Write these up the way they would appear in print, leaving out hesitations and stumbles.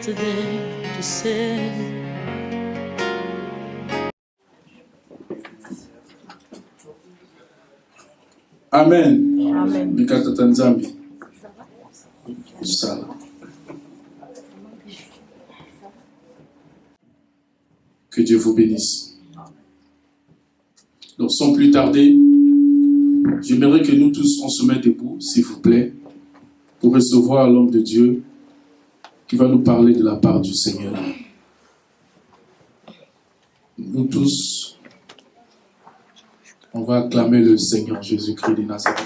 today to say. Amen. Amen. Bikatata Nzambi. Sana. Que Dieu vous bénisse. Donc sans plus tarder, j'aimerais que nous tous on se mette debout, s'il vous plaît, pour recevoir l'homme de Dieu qui va nous parler de la part du Seigneur. Nous tous, on va acclamer le Seigneur Jésus-Christ de Nazareth.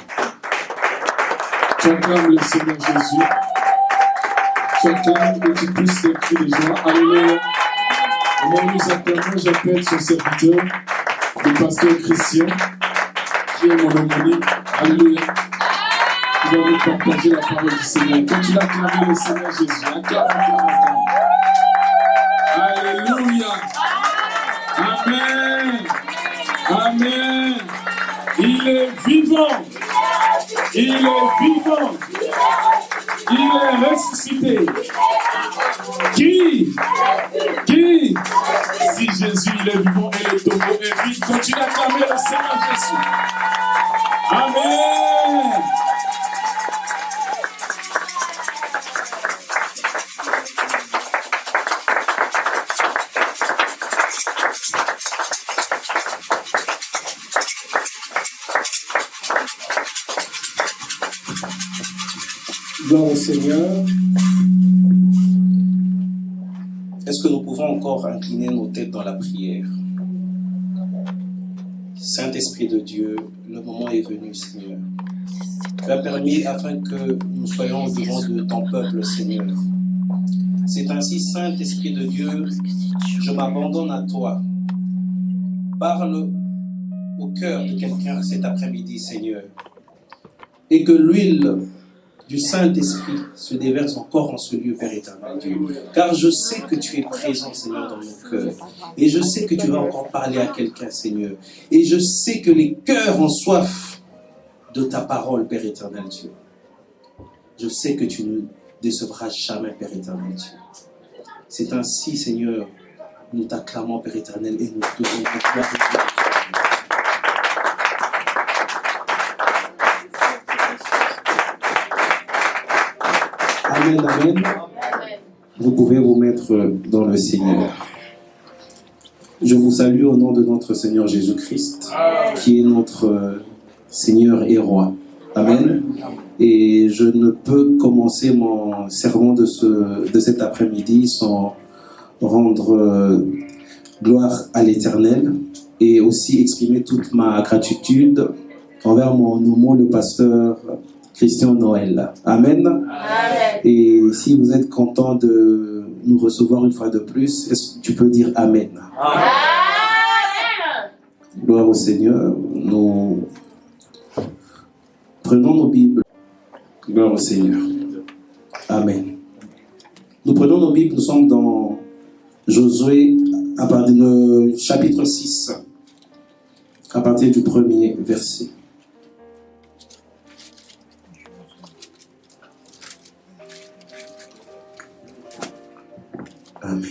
Tu acclames le Seigneur Jésus. Tu acclames et tu pousses les cris des gens. Alléluia. Et moi, nous acclamons, j'appelle son serviteur, le pasteur Christian, qui est mon homonyme. Alléluia. Il va nous partager la parole du Seigneur. Quand tu acclames le Seigneur Jésus, acclame, acclame, acclame. Alléluia. Amen. Amen. Il est vivant. Il est vivant. Il est ressuscité. Qui? Si Jésus il est vivant et le tombeau est vide, continue à acclamer le Seigneur Jésus. Amen. Gloire au Seigneur. Est-ce que nous pouvons encore incliner nos têtes dans la prière? Saint-Esprit de Dieu, le moment est venu, Seigneur. Tu as permis afin que nous soyons devant de ton peuple, Seigneur. C'est ainsi, Saint-Esprit de Dieu, je m'abandonne à toi. Parle au cœur de quelqu'un cet après-midi, Seigneur. Et que l'huile du Saint-Esprit se déverse encore en ce lieu, Père éternel Dieu. Car je sais que tu es présent, Seigneur, dans nos cœurs. Et je sais que tu vas encore parler à quelqu'un, Seigneur. Et je sais que les cœurs ont soif de ta parole, Père éternel Dieu. Je sais que tu ne décevras jamais, Père éternel Dieu. C'est ainsi, Seigneur, nous t'acclamons, Père éternel, et nous te donnons gloire et gloire. Amen, amen. Vous pouvez vous mettre dans le Seigneur. Je vous salue au nom de notre Seigneur Jésus-Christ, qui est notre Seigneur et Roi. Amen. Et je ne peux commencer mon sermon de cet après-midi sans rendre gloire à l'Éternel et aussi exprimer toute ma gratitude envers mon homo, le pasteur Christian Noël. Amen. Amen. Et si vous êtes content de nous recevoir une fois de plus, est-ce que tu peux dire Amen? Amen. Gloire au Seigneur. Nous prenons nos Bibles. Gloire au Seigneur. Amen. Nous prenons nos Bibles, nous sommes dans Josué, à partir du chapitre 6, à partir du premier verset. Amen.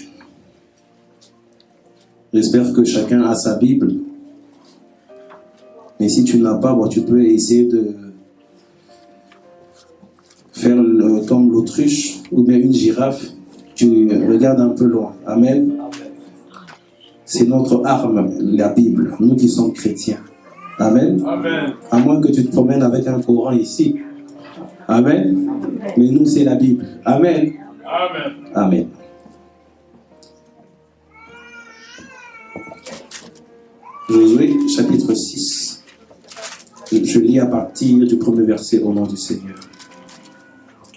J'espère que chacun a sa Bible. Mais si tu ne l'as pas, bon, tu peux essayer de faire comme l'autruche ou bien une girafe. Tu regardes un peu loin. Amen. C'est notre arme, la Bible. Nous qui sommes chrétiens. Amen. Amen. À moins que tu te promènes avec un Coran ici. Amen. Mais nous, c'est la Bible. Amen. Amen. Amen. Josué, chapitre 6. Je lis à partir du premier verset au nom du Seigneur.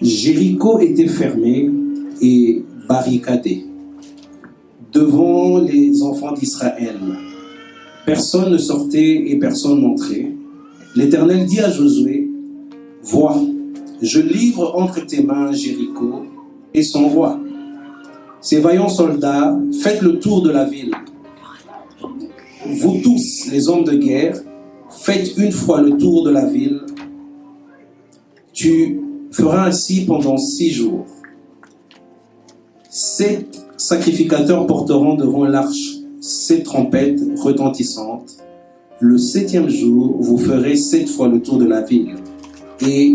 Jéricho était fermé et barricadé devant les enfants d'Israël. Personne ne sortait et personne n'entrait. L'Éternel dit à Josué, « Vois, je livre entre tes mains Jéricho et son roi. Ces vaillants soldats, faites le tour de la ville. Vous tous, les hommes de guerre, faites une fois le tour de la ville. Tu feras ainsi pendant 6 jours. 7 sacrificateurs porteront devant l'arche 7 trompettes retentissantes. Le 7e jour, vous ferez 7 fois le tour de la ville. Et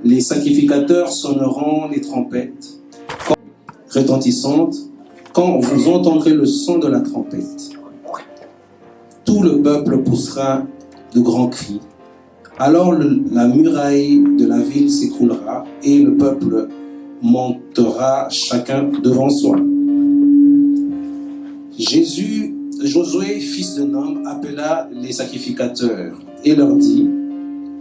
les sacrificateurs sonneront les trompettes retentissantes quand vous entendrez le son de la trompette. Tout le peuple poussera de grands cris. Alors la muraille de la ville s'écroulera et le peuple montera chacun devant soi. Josué, fils de Nun, appela les sacrificateurs et leur dit: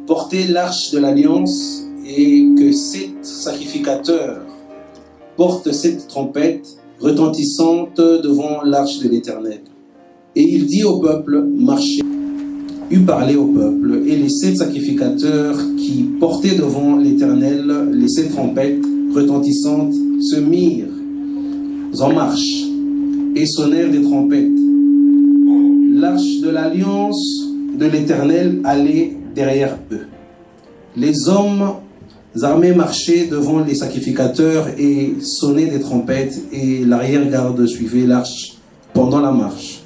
portez l'arche de l'alliance et que 7 sacrificateurs portent 7 trompettes retentissantes devant l'arche de l'Éternel. Et il dit au peuple: marchez. Eut parlé au peuple, et les 7 sacrificateurs qui portaient devant l'Éternel les 7 trompettes retentissantes se mirent en marche et sonnèrent des trompettes. L'arche de l'alliance de l'Éternel allait derrière eux. Les hommes armés marchaient devant les sacrificateurs et sonnaient des trompettes, et l'arrière-garde suivait l'arche pendant la marche.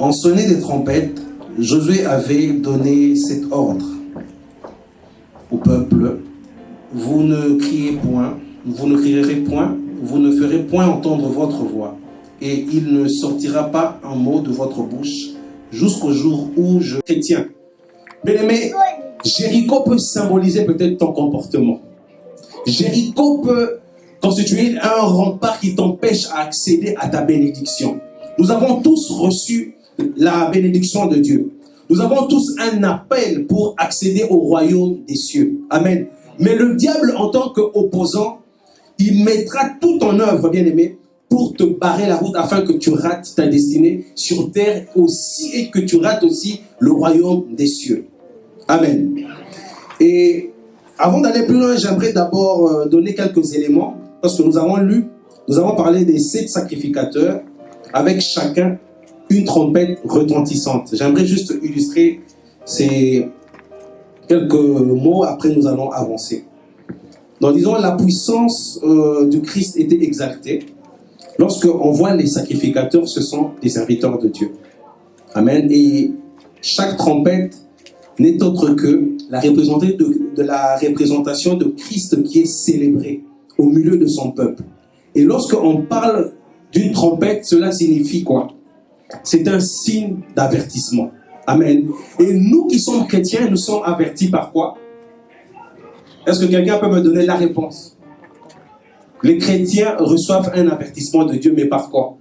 En sonnant des trompettes, Josué avait donné cet ordre au peuple: vous ne criez point, vous ne crierez point, vous ne ferez point entendre votre voix, et il ne sortira pas un mot de votre bouche jusqu'au jour où je... Chrétien, bien-aimé, Jéricho peut symboliser peut-être ton comportement. Jéricho peut constituer un rempart qui t'empêche à accéder à ta bénédiction. Nous avons tous reçu la bénédiction de Dieu. Nous avons tous un appel pour accéder au royaume des cieux. Amen. Mais le diable, en tant qu'opposant, il mettra tout en œuvre, bien-aimé, pour te barrer la route afin que tu rates ta destinée sur terre aussi et que tu rates aussi le royaume des cieux. Amen. Et avant d'aller plus loin, j'aimerais d'abord donner quelques éléments, parce que nous avons parlé des 7 sacrificateurs avec chacun une trompette retentissante. J'aimerais juste illustrer ces quelques mots, après nous allons avancer. Donc disons, la puissance du Christ était exaltée. Lorsqu'on voit les sacrificateurs, ce sont des serviteurs de Dieu. Amen. Et chaque trompette n'est autre que la représentation de Christ qui est célébrée au milieu de son peuple. Et lorsqu'on parle d'une trompette, cela signifie quoi? C'est un signe d'avertissement. Amen. Et nous qui sommes chrétiens, nous sommes avertis par quoi? Est-ce que quelqu'un peut me donner la réponse? Les chrétiens reçoivent un avertissement de Dieu, mais par quoi?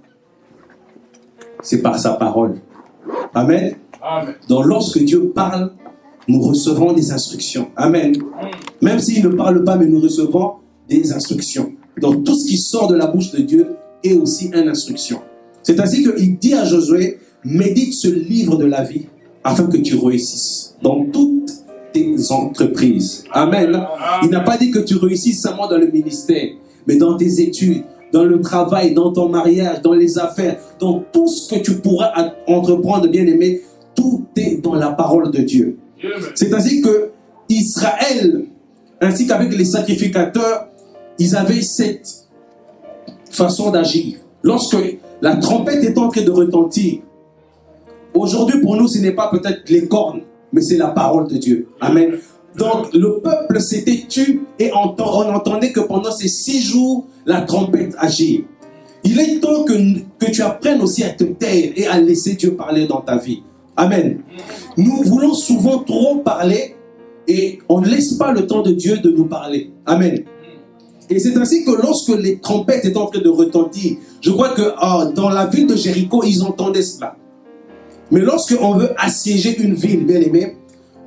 C'est par sa parole. Amen. Amen. Donc lorsque Dieu parle, nous recevons des instructions. Amen. Même s'il ne parle pas, mais nous recevons des instructions. Donc tout ce qui sort de la bouche de Dieu est aussi une instruction. C'est ainsi qu'il dit à Josué: médite ce livre de la vie afin que tu réussisses dans toutes tes entreprises. Amen. Il n'a pas dit que tu réussisses seulement dans le ministère, mais dans tes études, dans le travail, dans ton mariage, dans les affaires, dans tout ce que tu pourras entreprendre, bien-aimé, tout est dans la parole de Dieu. C'est ainsi que Israël, ainsi qu'avec les sacrificateurs, ils avaient cette façon d'agir. Lorsque la trompette est en train de retentir, aujourd'hui pour nous ce n'est pas peut-être les cornes, mais c'est la parole de Dieu. Amen. Donc le peuple s'était tu et on entendait que pendant ces 6 jours, la trompette agit. Il est temps que tu apprennes aussi à te taire et à laisser Dieu parler dans ta vie. Amen. Nous voulons souvent trop parler et on ne laisse pas le temps de Dieu de nous parler. Amen. Et c'est ainsi que lorsque les trompettes étaient en train de retentir, je crois que dans la ville de Jéricho, ils entendaient cela. Mais lorsqu'on veut assiéger une ville, bien aimé,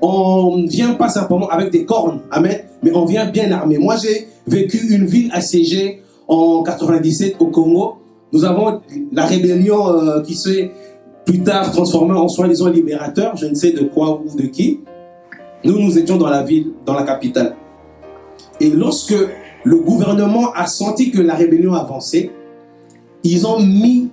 on ne vient pas simplement avec des cornes, amen, mais on vient bien armé. Moi, j'ai vécu une ville assiégée en 97 au Congo. Nous avons la rébellion qui s'est plus tard transformée en soi-disant libérateur, je ne sais de quoi ou de qui. Nous étions dans la ville, dans la capitale. Et lorsque le gouvernement a senti que la rébellion avançait, ils ont mis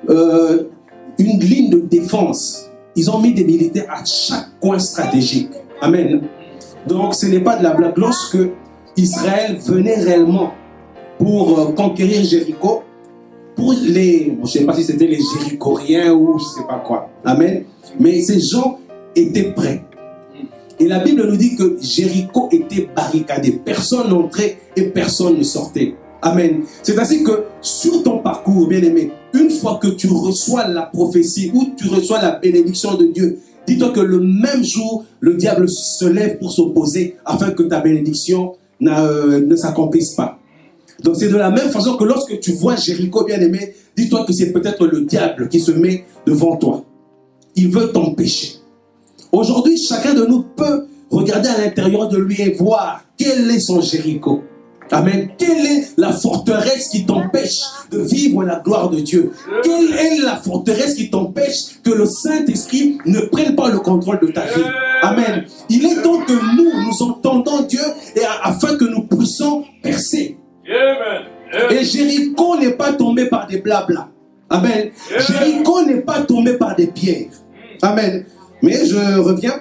une ligne de défense. Ils ont mis des militaires à chaque coin stratégique. Amen. Donc ce n'est pas de la blague. Lorsque Israël venait réellement pour conquérir Jéricho. Pour les, je ne sais pas si c'était les Jéricoriens ou je ne sais pas quoi. Amen. Mais ces gens étaient prêts. Et la Bible nous dit que Jéricho était barricadé. Personne n'entrait et personne ne sortait. Amen. C'est ainsi que sur ton parcours, bien-aimé, une fois que tu reçois la prophétie ou tu reçois la bénédiction de Dieu, dis-toi que le même jour, le diable se lève pour s'opposer afin que ta bénédiction ne s'accomplisse pas. Donc c'est de la même façon que lorsque tu vois Jéricho, bien-aimé, dis-toi que c'est peut-être le diable qui se met devant toi. Il veut t'empêcher. Aujourd'hui, chacun de nous peut regarder à l'intérieur de lui et voir quel est son Jéricho. Amen. Quelle est la forteresse qui t'empêche de vivre la gloire de Dieu? Quelle est la forteresse qui t'empêche que le Saint-Esprit ne prenne pas le contrôle de ta vie? Amen. Il est temps que nous entendons Dieu et afin que nous puissions percer. Et Jéricho n'est pas tombé par des blablas. Amen. Jéricho n'est pas tombé par des pierres. Amen. Mais je reviens.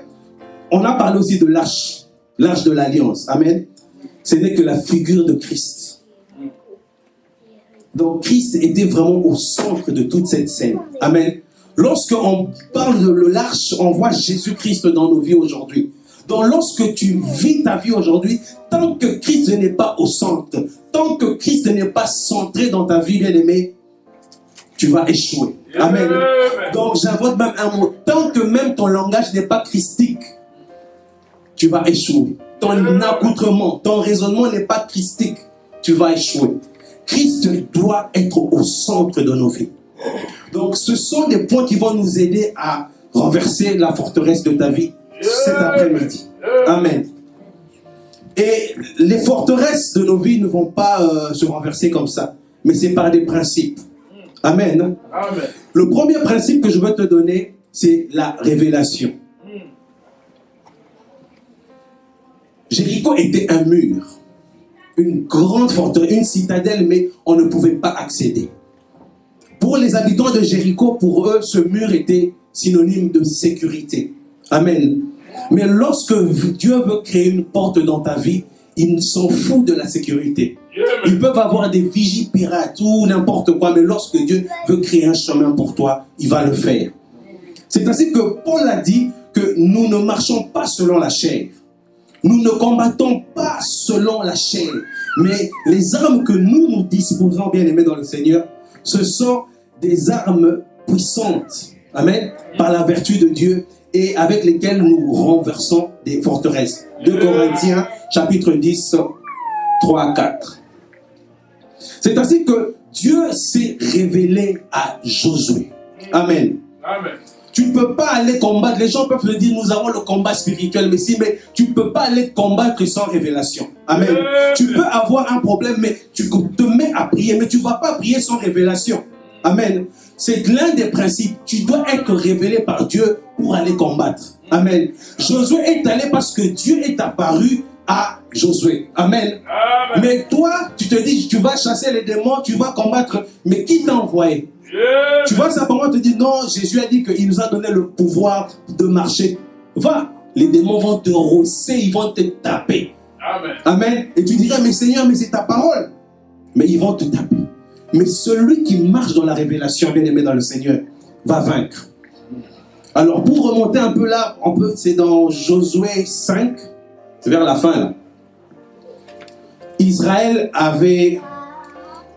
On a parlé aussi de l'arche de l'alliance. Amen. Ce n'est que la figure de Christ. Donc Christ était vraiment au centre de toute cette scène. Amen. Lorsqu'on parle de l'arche, on voit Jésus-Christ dans nos vies aujourd'hui. Donc lorsque tu vis ta vie aujourd'hui, tant que Christ n'est pas au centre, tant que Christ n'est pas centré dans ta vie, bien-aimé, tu vas échouer. Amen. Donc j'invoque même un mot. Tant que même ton langage n'est pas christique, tu vas échouer. Ton accoutrement, ton raisonnement n'est pas christique, tu vas échouer. Christ doit être au centre de nos vies. Donc ce sont des points qui vont nous aider à renverser la forteresse de ta vie cet après-midi. Amen. Et les forteresses de nos vies ne vont pas se renverser comme ça, mais c'est par des principes. Amen. Amen. Le premier principe que je veux te donner, c'est la révélation. Jéricho était un mur, une grande forteresse, une citadelle, mais on ne pouvait pas accéder. Pour les habitants de Jéricho, pour eux, ce mur était synonyme de sécurité. Amen. Mais lorsque Dieu veut créer une porte dans ta vie, il s'en fout de la sécurité. Ils peuvent avoir des vigies pirates ou n'importe quoi, mais lorsque Dieu veut créer un chemin pour toi, il va le faire. C'est ainsi que Paul a dit que nous ne marchons pas selon la chair. Nous ne combattons pas selon la chair, mais les armes que nous disposons, bien aimés dans le Seigneur, ce sont des armes puissantes, amen, par la vertu de Dieu et avec lesquelles nous renversons des forteresses. 2 Corinthiens, chapitre 10, 3 à 4. C'est ainsi que Dieu s'est révélé à Josué. Amen. Amen. Tu ne peux pas aller combattre. Les gens peuvent te dire, nous avons le combat spirituel, mais tu ne peux pas aller combattre sans révélation. Amen. Tu peux avoir un problème, mais tu te mets à prier, mais tu ne vas pas prier sans révélation. Amen. C'est l'un des principes. Tu dois être révélé par Dieu pour aller combattre. Amen. Josué est allé parce que Dieu est apparu à Josué. Amen. Amen. Mais toi, tu te dis, tu vas chasser les démons, tu vas combattre, mais qui t'a envoyé? Tu vas simplement te dire, non, Jésus a dit qu'il nous a donné le pouvoir de marcher. Va, les démons vont te rosser, ils vont te taper. Amen. Amen. Et tu diras, mais Seigneur, mais c'est ta parole. Mais ils vont te taper. Mais celui qui marche dans la révélation, bien aimé dans le Seigneur, va vaincre. Alors pour remonter un peu là, c'est dans Josué 5, c'est vers la fin là. Israël avait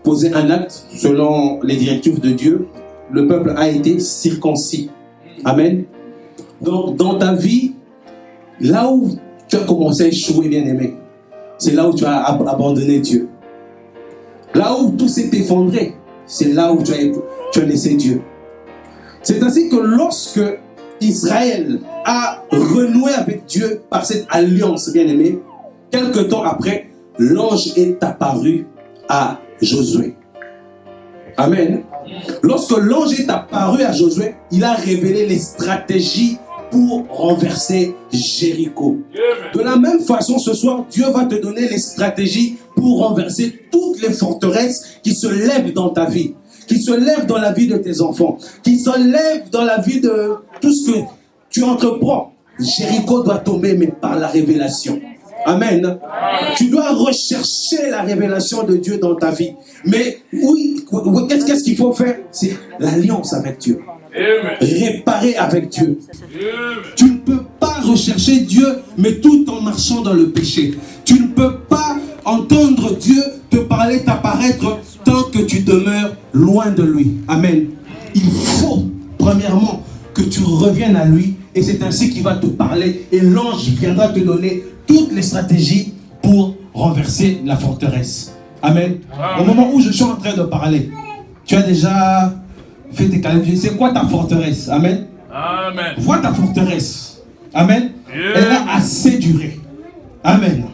posé un acte selon les directives de Dieu. Le peuple a été circoncis. Amen. Donc dans ta vie, là où tu as commencé à échouer, bien aimé, c'est là où tu as abandonné Dieu. Là où tout s'est effondré, c'est là où tu as laissé Dieu. C'est ainsi que lorsque Israël a renoué avec Dieu par cette alliance, bien aimé, quelque temps après, l'ange est apparu à Josué. Amen. Lorsque l'ange est apparu à Josué, il a révélé les stratégies pour renverser Jéricho. De la même façon, ce soir, Dieu va te donner les stratégies pour renverser toutes les forteresses qui se lèvent dans ta vie, qui se lèvent dans la vie de tes enfants, qui se lèvent dans la vie de tout ce que tu entreprends. Jéricho doit tomber, mais par la révélation. Amen. Tu dois rechercher la révélation de Dieu dans ta vie. Mais oui, qu'est-ce qu'il faut faire? C'est l'alliance avec Dieu. Réparer avec Dieu. Tu ne peux pas rechercher Dieu, mais tout en marchant dans le péché. Tu ne peux pas entendre Dieu te parler, t'apparaître, tant que tu demeures loin de lui. Amen. Il faut, premièrement, que tu reviennes à lui, et c'est ainsi qu'il va te parler, et l'ange viendra te donner toutes les stratégies pour renverser la forteresse. Amen. Au moment où je suis en train de parler, tu as déjà fait tes calculs. C'est quoi ta forteresse? Amen. Amen. Vois ta forteresse. Amen. Elle a assez duré. Amen.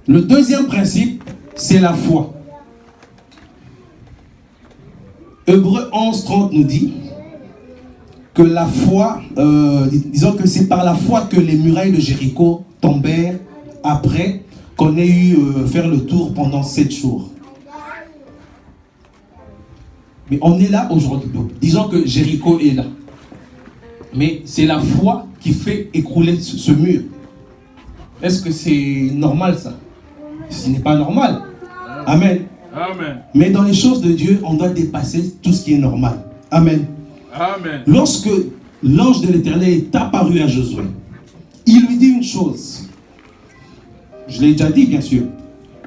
Le deuxième principe, c'est la foi. Hébreux 11:30 nous dit que la foi, disons que c'est par la foi que les murailles de Jéricho tombèrent après qu'on ait eu faire le tour pendant 7 jours. Mais on est là aujourd'hui. Disons que Jéricho est là. Mais c'est la foi qui fait écrouler ce mur. Est-ce que c'est normal ça? Ce n'est pas normal. Amen. Amen. Mais dans les choses de Dieu, on doit dépasser tout ce qui est normal. Amen. Amen. Lorsque l'ange de l'Éternel est apparu à Josué, il lui dit une chose. Je l'ai déjà dit, bien sûr.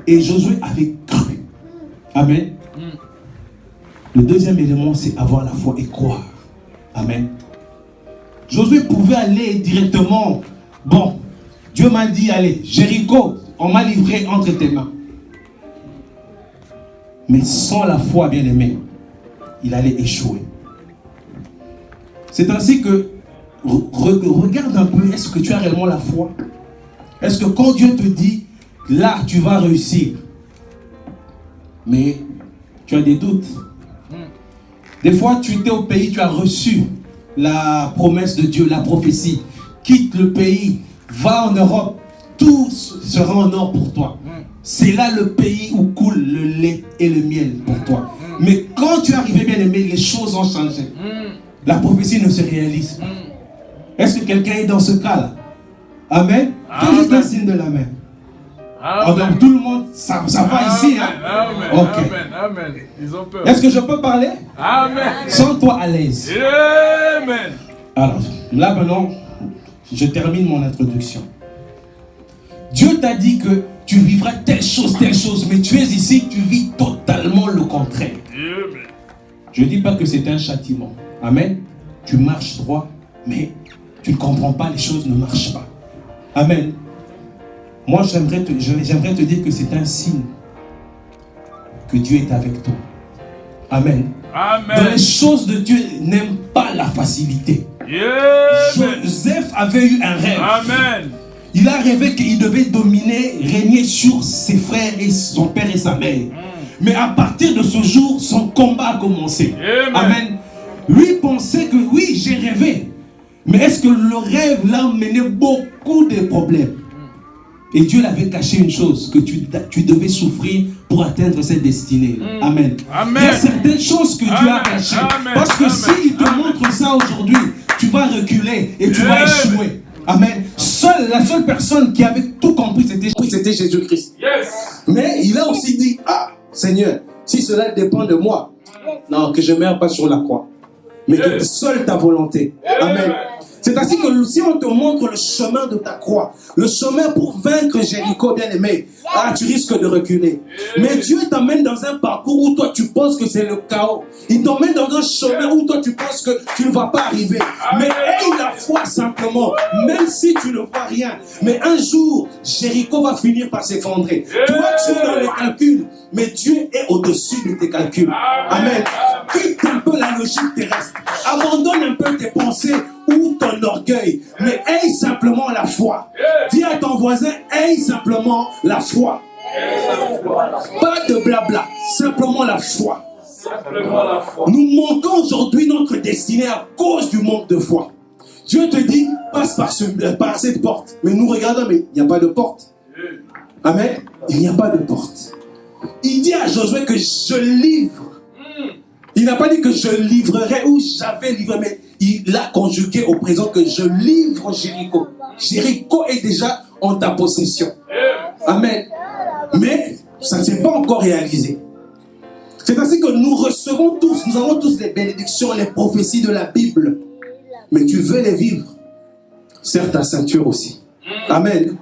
Et Josué avait cru. Amen. Le deuxième élément, c'est avoir la foi et croire. Amen. Josué pouvait aller directement. Bon, Dieu m'a dit, allez, Jéricho, on m'a livré entre tes mains. Mais sans la foi, bien aimé, il allait échouer. C'est ainsi que, regarde un peu, est-ce que tu as réellement la foi? Est-ce que quand Dieu te dit, là, tu vas réussir, mais tu as des doutes? Des fois, tu étais au pays, tu as reçu la promesse de Dieu, la prophétie. Quitte le pays, va en Europe, tout sera en or pour toi. C'est là le pays où coule le lait et le miel pour toi. Mais quand tu es arrivé, bien aimé, les choses ont changé. La prophétie ne se réalise pas. Est-ce que quelqu'un est dans ce cas-là? Amen. Fais juste un signe de la main. Oh, donc tout le monde, ça va ici, hein? Amen. Ok. Amen. Amen. Ils ont peur. Est-ce que je peux parler? Amen. Sens-toi à l'aise. Amen. Alors, là maintenant, je termine mon introduction. Dieu t'a dit que tu vivras telle chose, mais tu es ici, tu vis totalement le contraire. Amen. Je ne dis pas que c'est un châtiment. Amen. Tu marches droit, mais tu ne comprends pas, les choses ne marchent pas. Amen. Moi, j'aimerais te dire que c'est un signe que Dieu est avec toi. Amen. Amen. Dans les choses de Dieu, n'aime pas la facilité. Amen. Joseph avait eu un rêve. Amen. Il a rêvé qu'il devait dominer, régner sur ses frères et son père et sa mère. Mais à partir de ce jour, son combat a commencé. Amen. Amen. Lui pensait que oui, j'ai rêvé. Mais est-ce que le rêve l'a mené beaucoup de problèmes? Et Dieu l'avait caché une chose, que tu devais souffrir pour atteindre cette destinée. Amen. Amen. Il y a certaines choses que Dieu a cachées. Amen. Parce que Amen. s'il te montre ça aujourd'hui, tu vas reculer et tu vas échouer. Amen. La seule personne qui avait tout compris, c'était Jésus-Christ. Yes. Mais il a aussi dit, ah, Seigneur, si cela dépend de moi, non, que je ne meure pas sur la croix, mais que seule ta volonté. Amen. C'est ainsi que si on te montre le chemin de ta croix, le chemin pour vaincre Jéricho, bien aimé, ah, tu risques de reculer. Mais Dieu t'emmène dans un parcours où toi tu penses que c'est le chaos. Il t'emmène dans un chemin où toi tu penses que tu ne vas pas arriver. Mais aie la foi simplement, même si tu ne vois rien. Mais un jour, Jéricho va finir par s'effondrer. Toi tu es dans les calculs, mais Dieu est au-dessus de tes calculs. Amen. Quitte un peu la logique terrestre. Abandonne un peu tes pensées ou ton orgueil, mais aie simplement la foi. Dis à ton voisin, aie simplement la foi. Pas de blabla, simplement la foi. Nous manquons aujourd'hui notre destinée à cause du manque de foi. Dieu te dit, passe par cette porte. Mais nous regardons, mais il n'y a pas de porte. Amen. Il n'y a pas de porte. Il dit à Josué que je livre. Il n'a pas dit que je livrerai ou j'avais livré, mais il l'a conjugué au présent que je livre Jéricho. Jéricho est déjà en ta possession. Amen. Mais ça ne s'est pas encore réalisé. C'est ainsi que nous recevons tous, nous avons tous les bénédictions, les prophéties de la Bible. Mais tu veux les vivre. Serre ta ceinture aussi. Amen.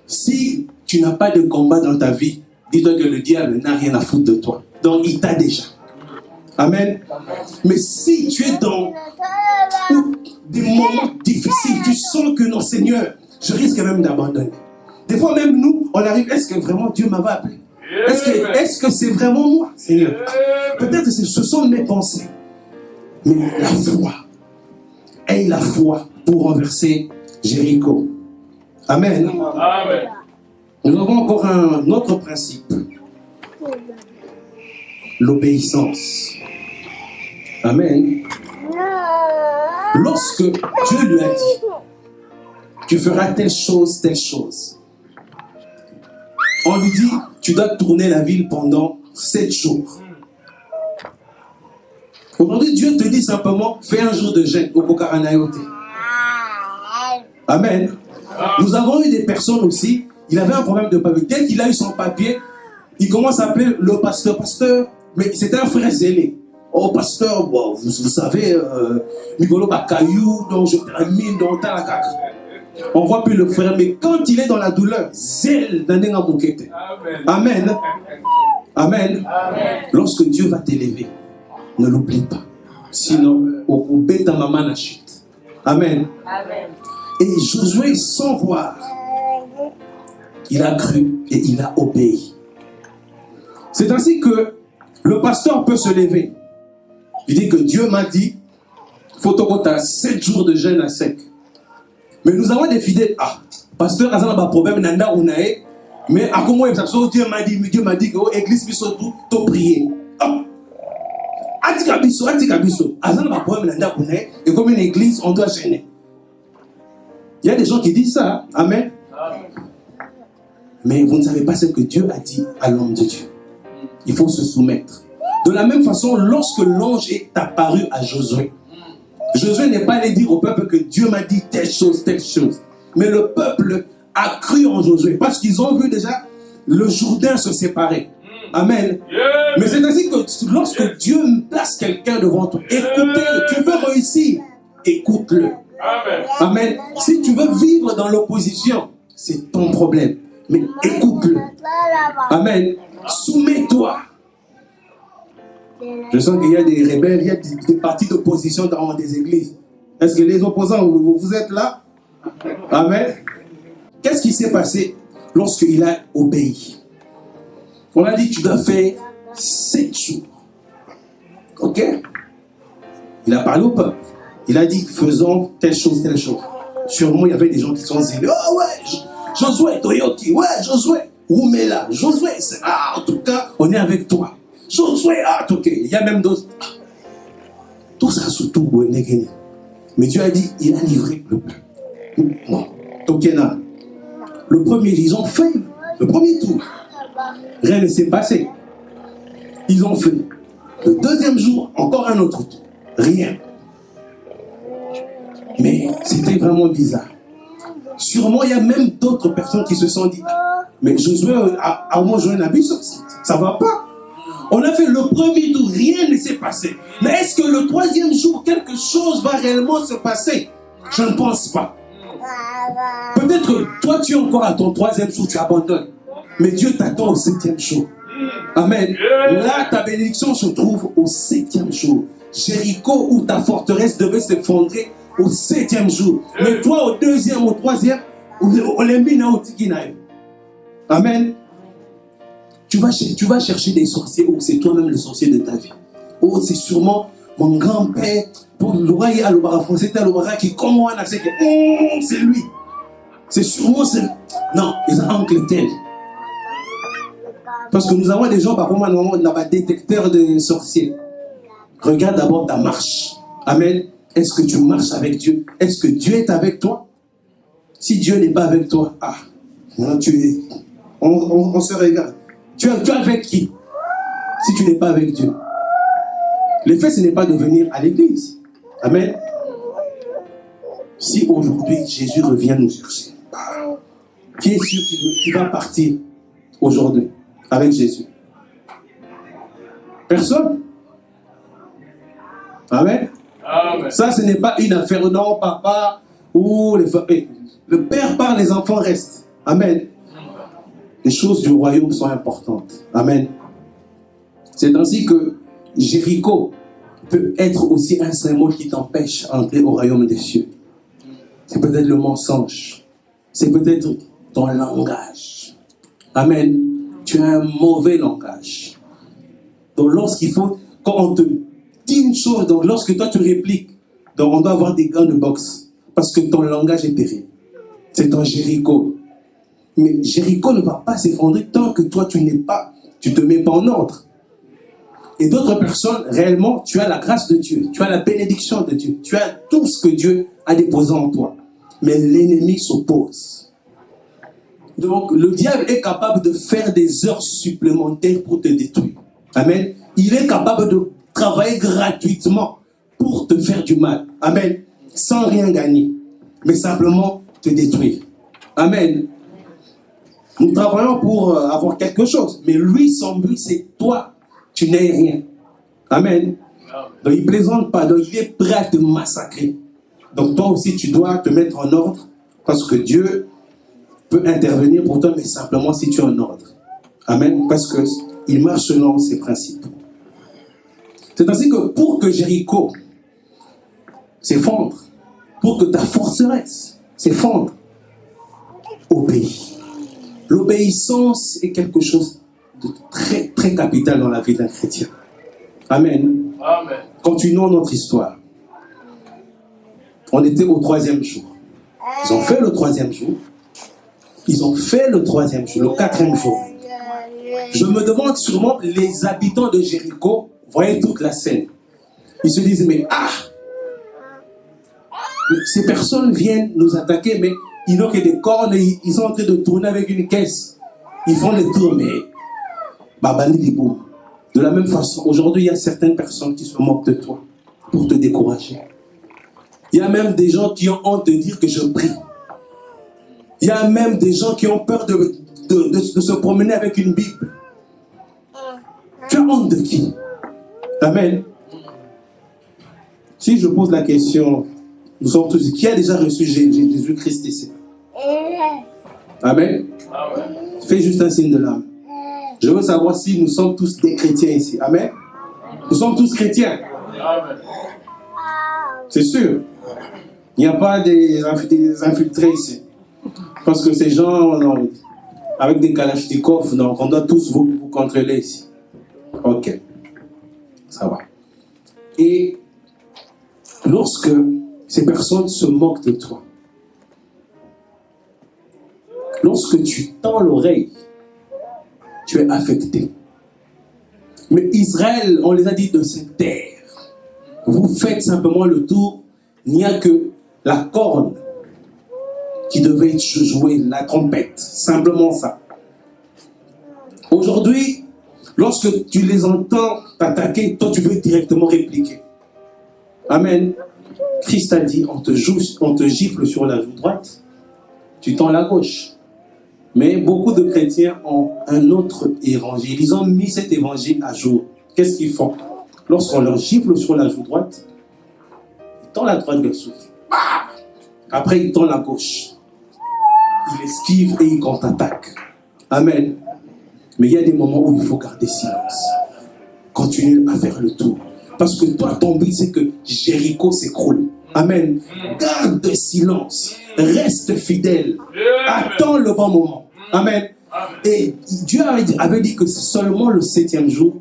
Si tu n'as pas de combat dans ta vie, dis-toi que le diable n'a rien à foutre de toi. Donc il t'a déjà. Amen. Mais si tu es dans des moments difficiles, tu sens que non, Seigneur, je risque même d'abandonner. Des fois même nous, on arrive, est-ce que vraiment Dieu m'avait appelé? Est-ce que c'est vraiment moi, Seigneur? Peut-être que ce sont mes pensées. Mais la foi. Aie la foi pour renverser Jéricho. Amen. Amen. Nous avons encore un autre principe. L'obéissance. Amen. Lorsque Dieu lui a dit, tu feras telle chose, on lui dit, tu dois tourner la ville pendant 7 jours. Aujourd'hui, Dieu te dit simplement, fais un jour de jeûne au Bokaranayote. Amen. Nous avons eu des personnes aussi, il avait un problème de papier. Dès qu'il a eu son papier, il commence à appeler le pasteur. Pasteur, mais c'était un frère zélé. Oh, pasteur, bon, vous savez, Migolo Bakayou, donc je termine dans Talakak. On ne voit plus le frère, mais quand il est dans la douleur, zèle d'Anenga Moukete. Amen. Amen. Lorsque Dieu va t'élever, ne l'oublie pas. Sinon, au coupé ta maman la chute. Amen. Et Josué, sans voir, il a cru et il a obéi. C'est ainsi que le pasteur peut se lever. Il dit que Dieu m'a dit, faut que 7 jours de jeûne à sec. Mais nous avons des fidèles. Ah, pasteur, il y a un problème, mais à comment Dieu m'a dit que l'église puisse tout prier. Atikabiso. Et comme une église, on doit gêner. Il y a des gens qui disent ça. Amen. Mais vous ne savez pas ce que Dieu a dit à l'homme de Dieu. Il faut se soumettre. De la même façon, lorsque l'ange est apparu à Josué, Josué n'est pas allé dire au peuple que Dieu m'a dit telle chose. Mais le peuple a cru en Josué parce qu'ils ont vu déjà le Jourdain se séparer. Amen. Mais c'est ainsi que lorsque Dieu place quelqu'un devant toi, écoutez-le. Tu veux réussir, écoute-le. Amen. Si tu veux vivre dans l'opposition, c'est ton problème. Mais écoute-le. Amen. Soumets-toi. Je sens qu'il y a des rebelles, il y a des partis d'opposition dans des églises. Est-ce que les opposants, vous êtes là? Amen. Qu'est-ce qui s'est passé lorsqu'il a obéi? On a dit, tu dois faire 7 jours. Ok? Il a parlé au peuple. Il a dit, faisons telle chose. Sûrement, il y avait des gens qui sont zélés. Oh ouais, Josué, Toyoki, ouais, Josué, Oumela, Josué, en tout cas, on est avec toi. Josué, ok, il y a même d'autres. Tout ça, surtout, mais Dieu a dit, il a livré le peuple. Bon, Tokena. Le premier, ils ont fait le premier tour. Rien ne s'est passé. Ils ont fait. Le deuxième jour, encore un autre tour. Rien. Mais c'était vraiment bizarre. Sûrement, il y a même d'autres personnes qui se sont dit, mais Josué a au moins joué un habit, ça ne va pas. On a fait le premier tour, rien ne s'est passé. Mais est-ce que le troisième jour, quelque chose va réellement se passer? Je ne pense pas. Peut-être que toi, tu es encore à ton troisième jour, tu abandonnes. Mais Dieu t'attend au 7e jour. Amen. Là, ta bénédiction se trouve au 7e jour. Jéricho, où ta forteresse devait s'effondrer au 7e jour. Mais toi, au 2e, au 3e, on les mis au Tikinaï. Amen. Tu vas chercher des sorciers, ou c'est toi-même le sorcier de ta vie. Oh, c'est sûrement mon grand-père, pour l'oreille à l'obara français, qui comment on a dit que c'est lui. C'est sûrement non, ils ont oncle tel. Parce que nous avons des gens, par contre, on a un détecteur de sorciers. Regarde d'abord ta marche. Amen. Est-ce que tu marches avec Dieu? Est-ce que Dieu est avec toi? Si Dieu n'est pas avec toi, non, on se regarde. Tu es avec qui? Si tu n'es pas avec Dieu. L'effet, ce n'est pas de venir à l'église. Amen. Si aujourd'hui, Jésus revient nous chercher, Qui est sûr qui va partir aujourd'hui avec Jésus? Personne? Amen. Amen. Ça, ce n'est pas une affaire, non, papa, ou le père part, les enfants restent. Amen. Les choses du royaume sont importantes. Amen. C'est ainsi que Jéricho peut être aussi un symbole qui t'empêche d'entrer au royaume des cieux. C'est peut-être le mensonge. C'est peut-être ton langage. Amen. Tu as un mauvais langage. Donc lorsqu'il faut, quand on te dit une chose, donc lorsque toi tu répliques, donc on doit avoir des gants de boxe. Parce que ton langage est terrible. C'est ton Jéricho. Mais Jéricho ne va pas s'effondrer tant que toi tu te mets pas en ordre. Et d'autres personnes, réellement, tu as la grâce de Dieu, tu as la bénédiction de Dieu, tu as tout ce que Dieu a déposé en toi. Mais l'ennemi s'oppose. Donc, le diable est capable de faire des heures supplémentaires pour te détruire. Amen. Il est capable de travailler gratuitement pour te faire du mal. Amen. Sans rien gagner, mais simplement te détruire. Amen. Nous travaillons pour avoir quelque chose, mais lui, son but, c'est toi. Tu n'es rien. Amen. Donc il ne plaisante pas. Donc il est prêt à te massacrer. Donc toi aussi tu dois te mettre en ordre parce que Dieu peut intervenir pour toi, mais simplement si tu es en ordre. Amen. Parce qu'il marche selon ses principes. C'est ainsi que pour que Jéricho s'effondre, pour que ta forteresse s'effondre, obéis. L'obéissance est quelque chose de très, très capital dans la vie d'un chrétien. Amen. Amen. Continuons notre histoire. On était au 3e jour. Ils ont fait le 3e jour. Ils ont fait le 3e jour, le 4e jour. Je me demande sûrement, les habitants de Jéricho voyaient toute la scène. Ils se disent, mais ces personnes viennent nous attaquer, mais ils n'ont que des cornes et ils sont en train de tourner avec une caisse. Ils font les tours, mais de la même façon, aujourd'hui, il y a certaines personnes qui se moquent de toi pour te décourager. Il y a même des gens qui ont honte de dire que je prie. Il y a même des gens qui ont peur de se promener avec une Bible. Tu as honte de qui? Amen. Si je pose la question, nous sommes tous, qui a déjà reçu Jésus-Christ ici? Amen. Amen. Fais juste un signe de l'âme. Je veux savoir si nous sommes tous des chrétiens ici. Amen. Nous sommes tous chrétiens. Amen. C'est sûr. Il n'y a pas des infiltrés ici. Parce que ces gens, non, avec des kalachnikovs, donc on doit tous vous contrôler ici. Ok. Ça va. Et lorsque ces personnes se moquent de toi, lorsque tu tends l'oreille, tu es affecté. Mais Israël, on les a dit de se taire. Vous faites simplement le tour. Il n'y a que la corne qui devait jouer, la trompette. Simplement ça. Aujourd'hui, lorsque tu les entends t'attaquer, toi tu veux directement répliquer. Amen. Christ a dit, on te gifle sur la joue droite, tu tends la gauche. Mais beaucoup de chrétiens ont un autre évangile. Ils ont mis cet évangile à jour. Qu'est-ce qu'ils font? Lorsqu'on leur gifle sur la joue droite, ils tendent la droite vers souffle. Après, ils tendent la gauche. Ils esquivent et ils contre-attaquent. Amen. Mais il y a des moments où il faut garder silence. Continue à faire le tour. Parce que toi, ton but, c'est que Jéricho s'écroule. Amen. Garde le silence. Reste fidèle. Attends le bon moment. Amen. Et Dieu avait dit que c'est seulement le 7e jour,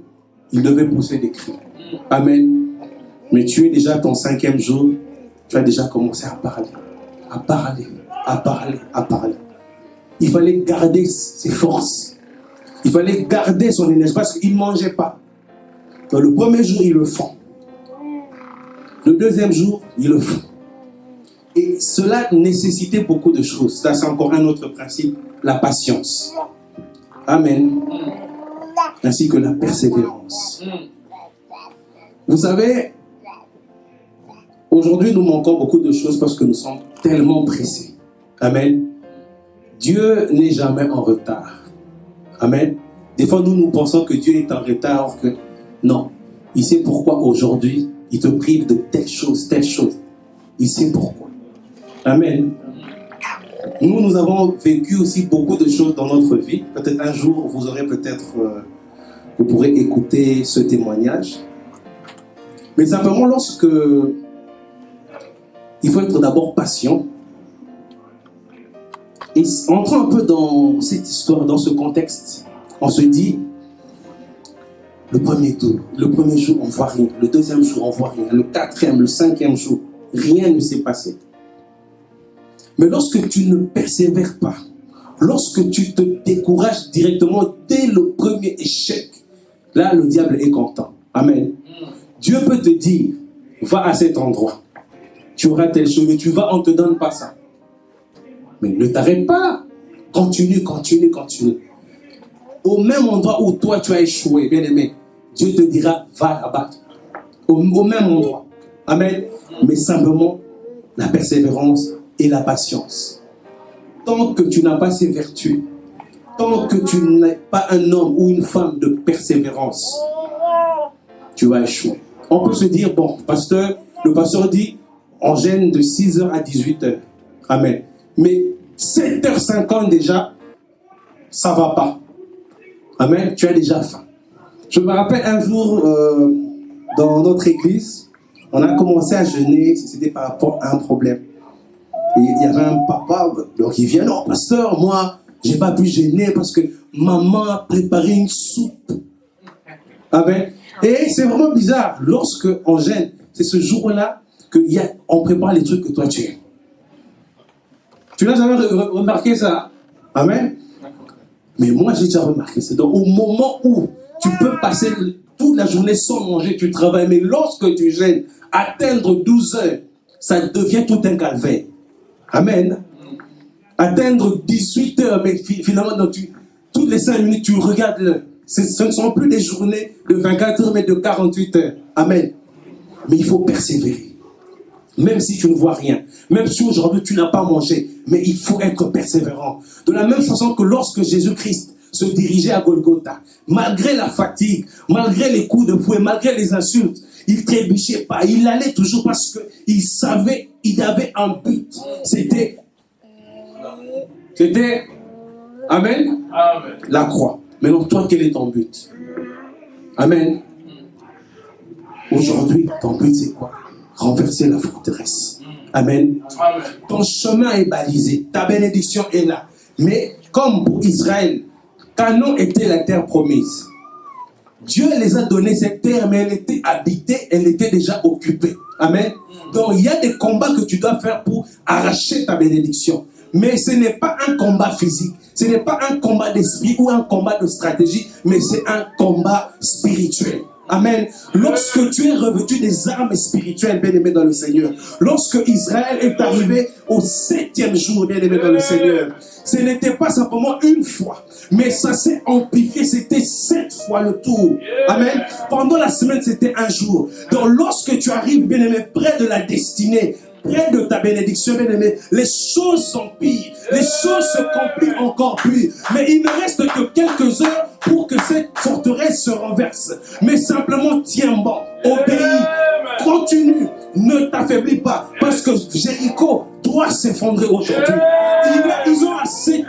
il devait pousser des cris. Amen. Mais tu es déjà à ton 5e jour, tu as déjà commencé à parler. À parler, à parler, à parler. Il fallait garder ses forces. Il fallait garder son énergie parce qu'il ne mangeait pas. Donc le premier jour, ils le font. Le 2e jour, ils le font. Et cela nécessitait beaucoup de choses. Ça, c'est encore un autre principe, la patience. Amen. Ainsi que la persévérance. Vous savez, aujourd'hui, nous manquons beaucoup de choses parce que nous sommes tellement pressés. Amen. Dieu n'est jamais en retard. Amen. Des fois, nous pensons que Dieu est en retard, alors que non. Il sait pourquoi aujourd'hui, il te prive de telle chose, telle chose. Il sait pourquoi. Amen. Nous avons vécu aussi beaucoup de choses dans notre vie. Peut-être un jour, vous pourrez écouter ce témoignage. Mais simplement, lorsque il faut être d'abord patient. Et entrant un peu dans cette histoire, dans ce contexte, on se dit, le premier jour, on ne voit rien. Le deuxième jour, on ne voit rien. Le quatrième, le cinquième jour, rien ne s'est passé. Mais lorsque tu ne persévères pas, lorsque tu te décourages directement dès le premier échec, là, le diable est content. Amen. Dieu peut te dire, va à cet endroit. Tu auras telle chose, mais tu vas, on ne te donne pas ça. Mais ne t'arrête pas. Continue, continue, continue. Au même endroit où toi tu as échoué, bien aimé, Dieu te dira, va là-bas. Au même endroit. Amen. Mais simplement, la persévérance et la patience. Tant que tu n'as pas ces vertus, tant que tu n'es pas un homme ou une femme de persévérance, tu vas échouer. On peut se dire, bon, le pasteur dit, on gêne de 6h à 18h. Amen. Mais 7h50 déjà, ça ne va pas. Amen. Tu as déjà faim. Je me rappelle un jour, dans notre église, on a commencé à jeûner, c'était par rapport à un problème. Et il y avait un papa, donc il vient, non, pasteur, moi, je n'ai pas pu jeûner parce que maman a préparé une soupe. Amen. Et c'est vraiment bizarre, lorsque on gêne, c'est ce jour-là qu'on prépare les trucs que toi tu aimes. Tu n'as jamais remarqué ça? Amen. Mais moi, j'ai déjà remarqué ça. Donc, au moment où tu peux passer toute la journée sans manger, tu travailles, mais lorsque tu gênes, atteindre 12 heures, ça devient tout un calvaire. Amen. Atteindre 18 heures, mais finalement, toutes les 5 minutes, tu regardes l'heure. Ce ne sont plus des journées de 24 heures, mais de 48 heures. Amen. Mais il faut persévérer. Même si tu ne vois rien, même si aujourd'hui tu n'as pas mangé, mais il faut être persévérant. De la même façon que lorsque Jésus-Christ se dirigeait à Golgotha, malgré la fatigue, malgré les coups de fouet, malgré les insultes, il ne trébuchait pas, il allait toujours parce qu'il savait, il avait un but. C'était, Amen, la croix. Maintenant, toi, quel est ton but? Amen. Aujourd'hui, ton but c'est quoi? Renverser la forteresse. Amen. Amen. Ton chemin est balisé. Ta bénédiction est là. Mais comme pour Israël, Canaan était la terre promise. Dieu les a donné cette terre, mais elle était habitée, elle était déjà occupée. Amen. Donc il y a des combats que tu dois faire pour arracher ta bénédiction. Mais ce n'est pas un combat physique. Ce n'est pas un combat d'esprit ou un combat de stratégie, mais c'est un combat spirituel. Amen. Lorsque tu es revêtu des armes spirituelles, bien-aimé dans le Seigneur, lorsque Israël est arrivé au 7e jour, bien-aimé dans le Seigneur, ce n'était pas simplement une fois, mais ça s'est amplifié, c'était 7 fois le tour. Amen. Pendant la semaine, c'était un jour. Donc lorsque tu arrives, bien-aimé, près de la destinée, près de ta bénédiction, bien-aimé, les choses s'empirent, les choses se compliquent encore plus. Mais il ne reste que quelques heures pour que cette forteresse se renverse. Mais simplement tiens bon, obéis, continue, ne t'affaiblis pas, parce que Jéricho doit s'effondrer aujourd'hui. Ils ont assez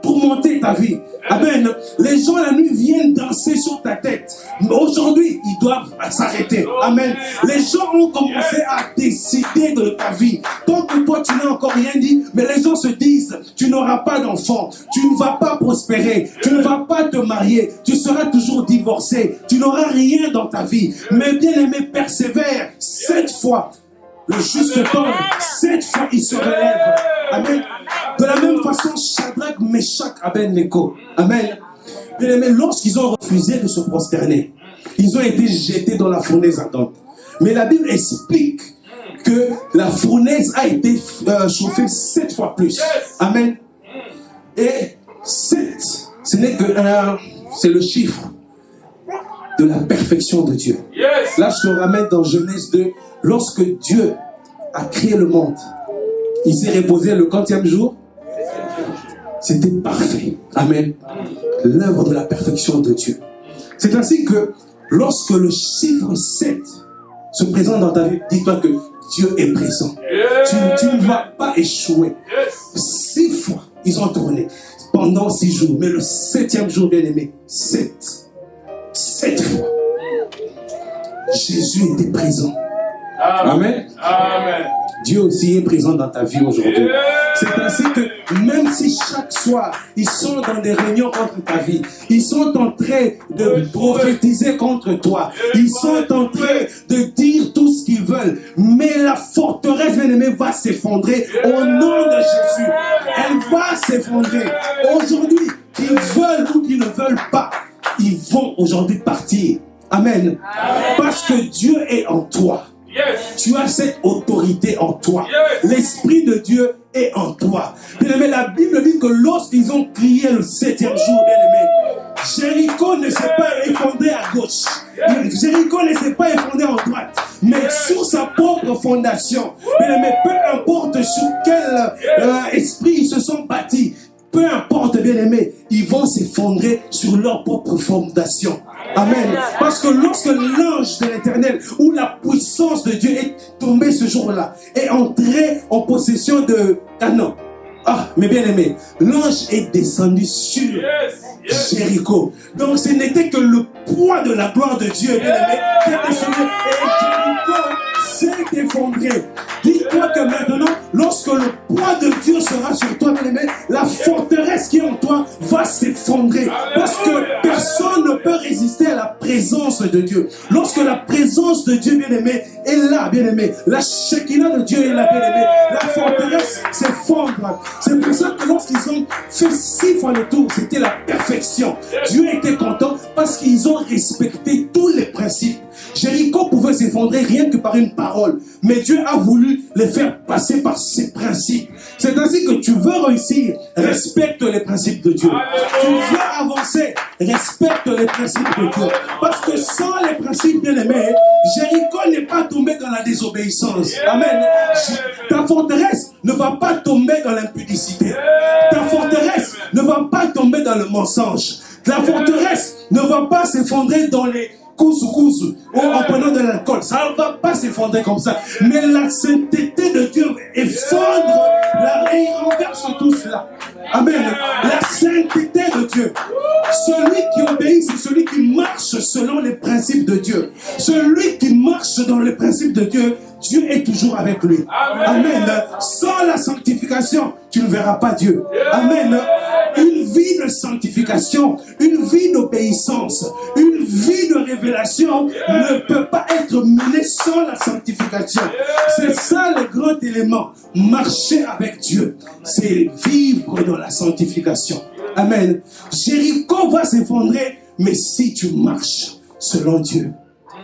pour monter ta vie. Amen. Les gens la nuit viennent danser sur ta tête. Mais aujourd'hui, ils doivent s'arrêter. Amen. Les gens ont commencé à décider de ta vie. Tant que toi, tu n'as encore rien dit, mais les gens se disent, tu n'auras pas d'enfant, tu ne vas pas prospérer, tu ne vas pas te marier, tu seras toujours divorcé, tu n'auras rien dans ta vie. Mais bien aimé, persévère 7 fois. Le juste tombe, 7 fois il se relève. Amen. De la même façon, Shadrach, Meshach, Abednego. Amen. Bien aimé, lorsqu'ils ont refusé de se prosterner, ils ont été jetés dans la fournaise ardente. Mais la Bible explique que la fournaise a été chauffée 7 fois plus. Amen. Et 7, ce n'est que c'est le chiffre de la perfection de Dieu. Là, je te ramène dans Genèse 2. Lorsque Dieu a créé le monde, il s'est reposé le quantième jour? c'était parfait. Amen. L'œuvre de la perfection de Dieu. C'est ainsi que lorsque le chiffre 7 se présente dans ta vie, dis-toi que Dieu est présent. Tu ne vas pas échouer. 6 fois, ils ont tourné pendant 6 jours. Mais le 7e jour, bien aimé, 7 fois, Jésus était présent. Amen. Amen. Dieu aussi est présent dans ta vie aujourd'hui. C'est ainsi que même si chaque soir, ils sont dans des réunions contre ta vie, ils sont en train de prophétiser contre toi, ils sont en train de dire tout ce qu'ils veulent, mais la forteresse, bien-aimée, va s'effondrer au nom de Jésus. Elle va s'effondrer. Aujourd'hui, qu'ils veulent ou qu'ils ne veulent pas, ils vont aujourd'hui partir. Amen. Parce que Dieu est en toi. Tu as cette autorité en toi. L'Esprit de Dieu est en toi. Bien-aimé, la Bible dit que lorsqu'ils ont crié le 7e jour, bien-aimé, Jéricho ne s'est pas effondré à gauche. Jéricho ne s'est pas effondré en droite. Mais sur sa propre fondation. Bien-aimé, peu importe sur quel esprit ils se sont bâtis, peu importe, bien-aimé, ils vont s'effondrer sur leur propre fondation. Amen. Parce que lorsque l'ange de l'Éternel ou la puissance de Dieu est tombée ce jour-là, est entré en possession de Canaan. Ah, mais bien aimé, l'ange est descendu sur Jéricho. Donc ce n'était que le poids de la gloire de Dieu, bien aimé, qui est descendu. Et Jéricho s'est effondré. Dis-toi que maintenant, lorsque le poids de Dieu sera sur toi, bien aimé, la forteresse qui est en toi va s'effondrer. Parce que personne ne peut résister à la présence de Dieu. Lorsque la présence de Dieu, bien aimé, est là, bien aimé, la Shekinah de Dieu est là, bien aimé, la forteresse s'effondre. C'est pour ça que lorsqu'ils ont fait 6 fois le tour, c'était la perfection. Dieu était content parce qu'ils ont respecté tous les principes. Jéricho pouvait s'effondrer rien que par une parole. Mais Dieu a voulu les faire passer par ses principes. C'est ainsi que tu veux réussir, respecte les principes de Dieu. Tu veux avancer, respecte les principes de Dieu. Parce que sans les principes, bien aimés, Jéricho n'est pas tombé dans la désobéissance. Amen. Ta forteresse ne va pas tomber dans l'impudicité. Ta forteresse ne va pas tomber dans le mensonge. La forteresse ne va pas s'effondrer dans les cousous ou en prenant de l'alcool. Ça ne va pas s'effondrer comme ça. Mais la sainteté de Dieu effondre et renverse tout cela. Amen. La sainteté de Dieu. Celui qui obéit, c'est celui qui marche selon les principes de Dieu. Celui qui marche dans les principes de Dieu, Dieu est toujours avec lui. Amen. Sans la sanctification, tu ne verras pas Dieu. Amen. Une vie de sanctification, une vie d'obéissance, une vie de révélation ne peut pas être menée sans la sanctification. C'est ça le grand élément. Marcher avec Dieu, c'est vivre dans la sanctification. Amen. Jéricho va s'effondrer, mais si tu marches selon Dieu.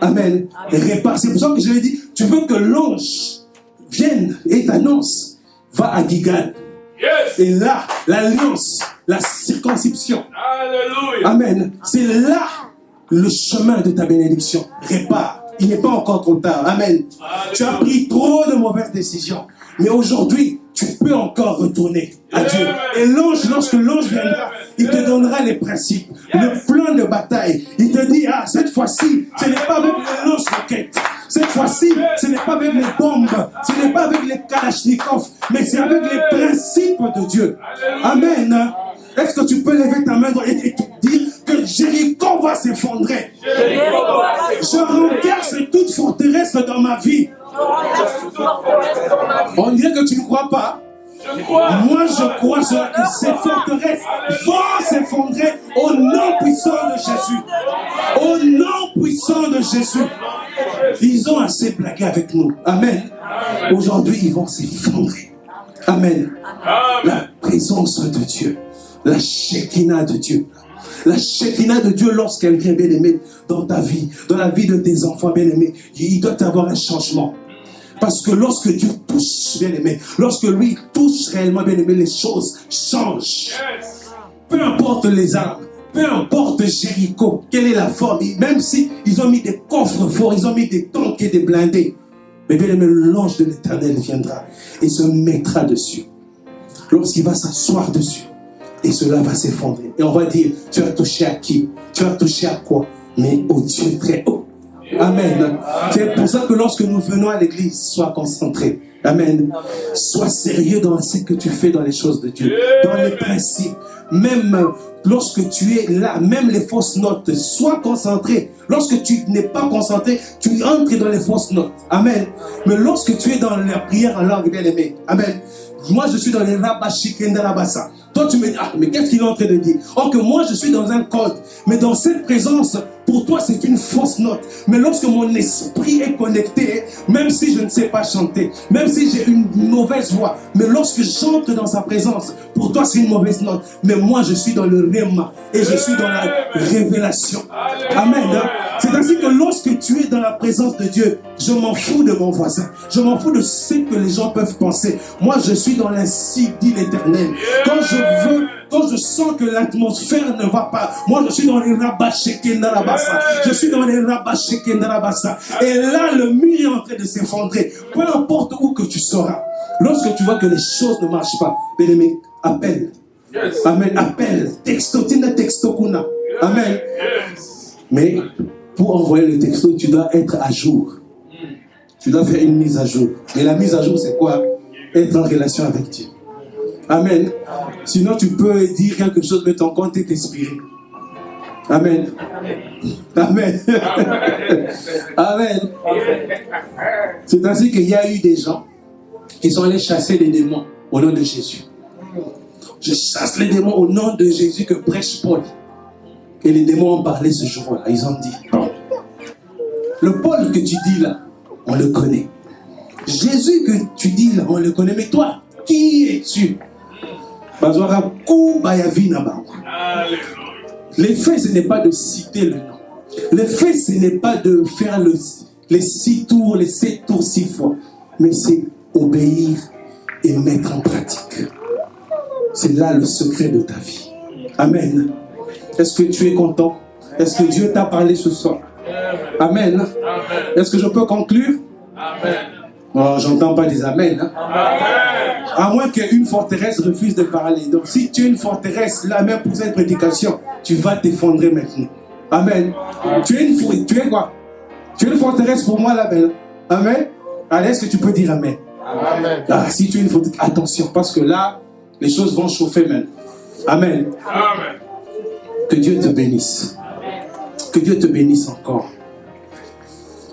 Amen. Répare. C'est pour ça que je l'ai dit, tu veux que l'ange vienne et t'annonce, va à Gilgal. Et là, l'alliance, la circoncision. Alléluia. Amen. C'est là le chemin de ta bénédiction. Répare. Il n'est pas encore trop tard. Amen. Alléluia. Tu as pris trop de mauvaises décisions. Mais aujourd'hui, tu peux encore retourner à Dieu. Et l'ange, lorsque l'ange viendra, il te donnera les principes, le plan de bataille. Il te dit, ah, cette fois-ci, ce n'est pas avec les lance-roquettes. Cette fois-ci, ce n'est pas avec les bombes, ce n'est pas avec les kalachnikovs, mais c'est avec les principes de Dieu. Amen. Est-ce que tu peux lever ta main et te dire que Jéricho va s'effondrer? Je renverse toute forteresse dans ma vie. On dirait que tu ne crois pas. Moi je crois que ces forteresses vont s'effondrer au nom puissant de Jésus. Au nom puissant de Jésus. Ils ont assez blagué avec nous. Amen. Aujourd'hui ils vont s'effondrer. Amen. La présence de Dieu. La Shekinah de Dieu. La Shekinah de Dieu, lorsqu'elle vient, bien-aimé, dans ta vie, dans la vie de tes enfants, bien-aimé, il doit y avoir un changement. Parce que lorsque Dieu touche, bien-aimé, lorsque lui touche réellement, bien-aimé, les choses changent. Peu importe les armes, peu importe Jéricho, quelle est la forme, même si ils ont mis des coffres forts, ils ont mis des tanks et des blindés, mais bien-aimé, l'ange de l'Éternel viendra et se mettra dessus. Lorsqu'il va s'asseoir dessus, et cela va s'effondrer. Et on va dire, tu as touché à qui? Tu as touché à quoi? Mais au Dieu très haut. Amen. C'est pour ça que lorsque nous venons à l'église, sois concentré. Amen. Sois sérieux dans ce que tu fais dans les choses de Dieu, dans les principes. Même lorsque tu es là, même les fausses notes, sois concentré. Lorsque tu n'es pas concentré, tu entres dans les fausses notes. Amen. Mais lorsque tu es dans la prière en langue, bien aimé. Amen. Moi, je suis dans les rabashikendalabasa. Toi, tu me dis, ah, mais qu'est-ce qu'il est en train de dire? Or que moi, je suis dans un code. Mais dans cette présence, pour toi, c'est une fausse note. Mais lorsque mon esprit est connecté, même si je ne sais pas chanter, même si j'ai une mauvaise voix, mais lorsque j'entre dans sa présence, pour toi, c'est une mauvaise note. Mais moi, je suis dans le réma et je suis dans la révélation. Amen. C'est ainsi que lorsque tu es dans la présence de Dieu, je m'en fous de mon voisin. Je m'en fous de ce que les gens peuvent penser. Moi, je suis dans l'insi, dit l'Éternel. Quand je sens que l'atmosphère ne va pas, moi je suis dans les rabashekendalabasa. Je suis dans les rabashekendalabasa. Et là, le mur est en train de s'effondrer. Peu importe où que tu seras. Lorsque tu vois que les choses ne marchent pas, bien-aimé, appelle. Amen. Appelle. Texto, tina texto kuna. Amen. Mais pour envoyer le texto, tu dois être à jour. Tu dois faire une mise à jour. Et la mise à jour, c'est quoi? Être en relation avec Dieu. Amen. Sinon, tu peux dire quelque chose, mais ton compte est expiré. Amen. Amen. Amen. C'est ainsi qu'il y a eu des gens qui sont allés chasser les démons au nom de Jésus. Je chasse les démons au nom de Jésus que prêche Paul. Et les démons ont parlé ce jour-là. Ils ont dit, non. Le Paul que tu dis là, on le connaît. Jésus que tu dis là, on le connaît. Mais toi, qui es-tu? L'effet, ce n'est pas de citer le nom. L'effet, ce n'est pas de faire les 6 tours, les 7 tours 6 fois. Mais c'est obéir et mettre en pratique. C'est là le secret de ta vie. Amen. Est-ce que tu es content? Est-ce que Dieu t'a parlé ce soir? Amen. Est-ce que je peux conclure? Amen. Oh, j'entends pas des amen. Hein? À moins qu'une forteresse refuse de parler. Donc si tu es une forteresse, là même pour cette prédication, tu vas t'effondrer maintenant. Amen. Tu es quoi? Tu es une forteresse pour moi là-bas. Amen. Allez, est-ce que tu peux dire amen? Amen. Ah, si tu es une forteresse, attention, parce que là, les choses vont chauffer même. Amen. Amen. Que Dieu te bénisse. Que Dieu te bénisse encore.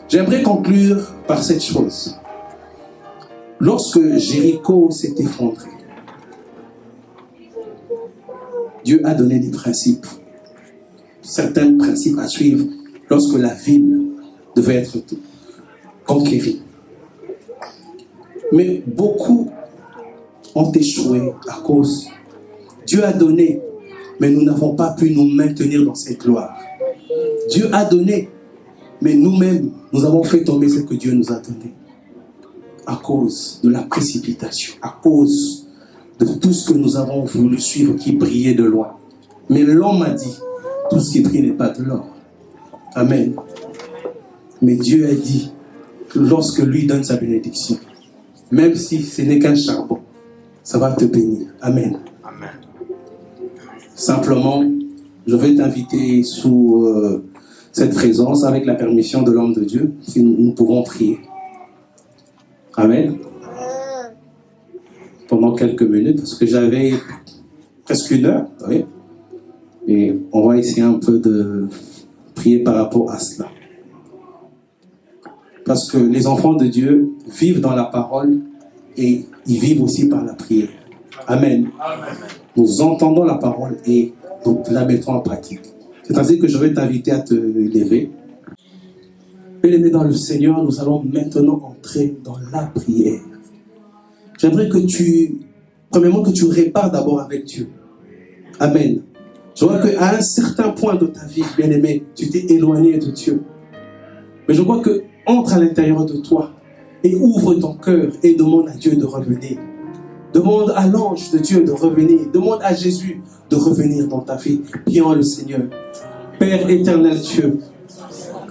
J'aimerais conclure par cette chose. Lorsque Jéricho s'est effondré, Dieu a donné des principes. Certains principes à suivre lorsque la ville devait être conquérie. Mais beaucoup ont échoué à cause. Dieu a donné, mais nous n'avons pas pu nous maintenir dans cette gloire. Dieu a donné, mais nous-mêmes, nous avons fait tomber ce que Dieu nous a donné. À cause de la précipitation, à cause de tout ce que nous avons voulu suivre qui brillait de loin. Mais l'homme a dit, tout ce qui brille n'est pas de l'or. Amen. Mais Dieu a dit que lorsque lui donne sa bénédiction, même si ce n'est qu'un charbon, ça va te bénir. Amen. Amen. Simplement, je vais t'inviter sous cette présence, avec la permission de l'homme de Dieu, si nous pouvons prier. Amen. Pendant quelques minutes, parce que j'avais presque 1 heure, oui. Et on va essayer un peu de prier par rapport à cela. Parce que les enfants de Dieu vivent dans la parole et ils vivent aussi par la prière. Amen. Amen. Nous entendons la parole et nous la mettons en pratique. C'est ainsi que je vais t'inviter à te lever. Bien-aimé dans le Seigneur, nous allons maintenant entrer dans la prière. J'aimerais que premièrement, que tu répares d'abord avec Dieu. Amen. Je vois qu'à un certain point de ta vie, bien-aimé, tu t'es éloigné de Dieu. Mais je crois que entre à l'intérieur de toi et ouvre ton cœur et demande à Dieu de revenir. Demande à l'ange de Dieu de revenir. Demande à Jésus de revenir dans ta vie. Prions le Seigneur. Père éternel Dieu,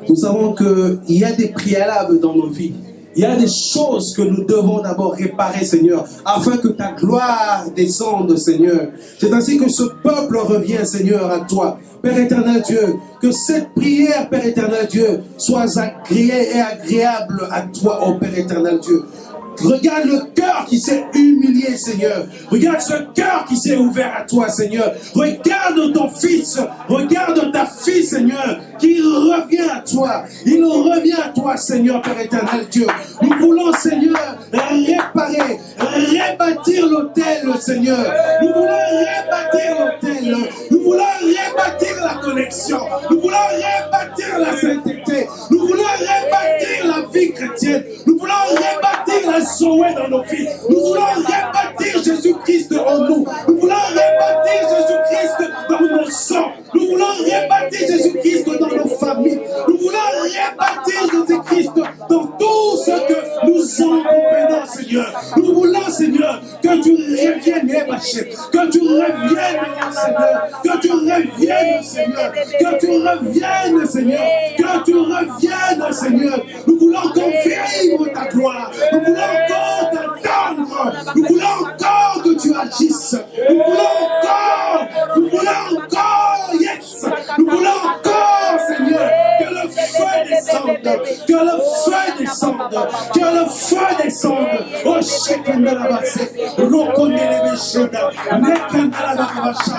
nous savons qu'il y a des préalables dans nos vies. Il y a des choses que nous devons d'abord réparer, Seigneur, afin que ta gloire descende, Seigneur. C'est ainsi que ce peuple revient, Seigneur, à toi. Père éternel Dieu, que cette prière, Père éternel Dieu, soit agréée et agréable à toi, ô Père éternel Dieu. Regarde le cœur qui s'est humilié, Seigneur. Regarde ce cœur qui s'est ouvert à toi, Seigneur. Regarde ton fils, regarde ta fille, Seigneur, qui revient à toi. Il revient à toi, Seigneur, Père éternel Dieu. Nous voulons, Seigneur, réparer, rebâtir l'autel, Seigneur. Nous voulons rebâtir l'autel. Nous voulons rebâtir la connexion. Nous voulons rebâtir la sainteté. Nous voulons rebâtir la vie chrétienne. Nous voulons rebâtir la Zoé dans nos vies. Nous voulons rebâtir Jésus-Christ en nous. Nous voulons rebâtir Jésus-Christ dans nos sangs. Nous voulons rebâtir Jésus-Christ dans nos familles. Nous voulons rebâtir Jésus-Christ dans tout ce que nous entreprenons, Seigneur. Nous voulons, Seigneur, que tu reviennes, que tu reviennes, Seigneur, que tu reviennes, Seigneur, que tu reviennes, Seigneur, que tu reviennes, Seigneur. Nous voulons qu'on vive ta gloire. Nous voulons encore t'attendre. Nous voulons encore que tu agisses. Nous voulons encore, yes. Nous voulons encore, Seigneur, que le feu descende, que le feu descende, que le feu descende. Oh, Shekinah-Rabasé, Rokondelebesheda, Nekandalabarabacha.